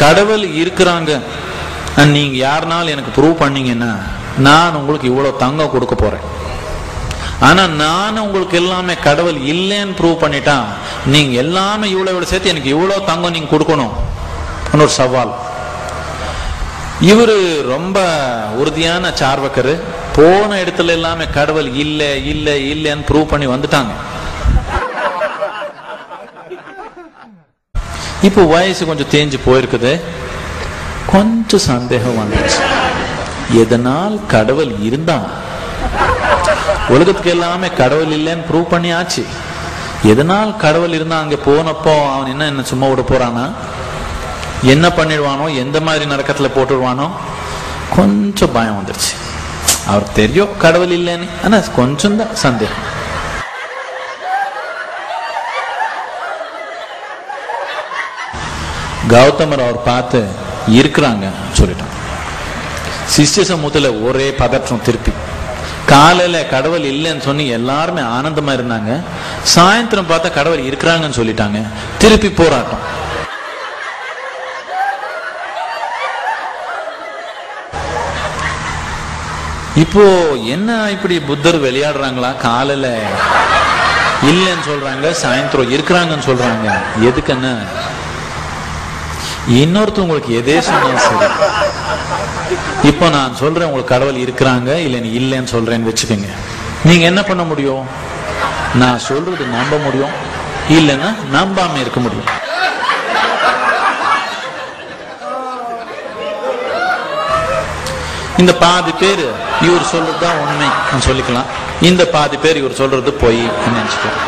கடவுள் இருக்கிறாங்க நீங்க யாருனாலும் எனக்கு ப்ரூவ் பண்ணீங்கன்னா நான் உங்களுக்கு இவ்வளவு தங்கம் கொடுக்க போறேன். ஆனா நான் உங்களுக்கு எல்லாமே கடவுள் இல்லைன்னு ப்ரூவ் பண்ணிட்டா நீங்க எல்லாமே இவ்வளவு சேர்த்து எனக்கு இவ்வளவு தங்கம் நீங்க கொடுக்கணும் ஒரு சவால். இவரு ரொம்ப உறுதியான சார்வக்கரு. போன இடத்துல எல்லாமே கடவுள் இல்ல இல்ல இல்லன்னு ப்ரூவ் பண்ணி வந்துட்டாங்க. இப்போ வயசு கொஞ்சம் தேஞ்சு போயிருக்குது. கொஞ்சம் சந்தேகம் வந்துச்சு, எதனால் கடவுள் இருந்தா? உலகத்துக்கு எல்லாமே கடவுள் இல்லைன்னு ப்ரூவ் பண்ணி ஆச்சு. எதனால் கடவுள் இருந்தா அங்க போனப்போ அவன் என்ன சும்மா விட போறானா? என்ன பண்ணிடுவானோ, எந்த மாதிரி நரக்கத்துல போட்டுடுவானோ? கொஞ்சம் பயம் வந்துருச்சு. அவருக்கு தெரியும் கடவுள் இல்லைன்னு, ஆனா கொஞ்சம் தான் சந்தேகம். கௌதமர் அவர் பார்த்து இருக்கிறாங்க சொல்லிட்டான். சிஷ்ய சமூகத்துல ஒரே பதற்றம். திருப்பி காலையில கடவுள் இல்லைன்னு சொல்லி எல்லாருமே ஆனந்தமா இருந்தாங்க. சாயந்தரம் பார்த்தா கடவுள் இருக்கிறாங்கன்னு சொல்லிட்டாங்க. திருப்பி போராட்டம். இப்போ என்ன இப்படி புத்தர் விளையாடுறாங்களா? காலையில இல்லைன்னு சொல்றாங்க, சாயந்தரம் இருக்கிறாங்கன்னு சொல்றாங்க. எதுக்குன்னு இன்னொருத்தர் உங்களுக்கு எதே சொன்னா சரி. இப்போ நான் சொல்றேன் உங்களுக்கு கடவுள் இருக்கிறாங்க இல்லைன்னு இல்லைன்னு சொல்றேன்னு வச்சுக்கோங்க. நீங்க என்ன பண்ண முடியும்? நான் சொல்றது நம்ப முடியும், இல்லைன்னா நம்பாம இருக்க முடியும். இந்த பாதி பேர் இவர் சொல்றதுதான் உண்மை சொல்லிக்கலாம், இந்த பாதி பேர் இவர் சொல்றது பொய் நினைச்சுக்கலாம்.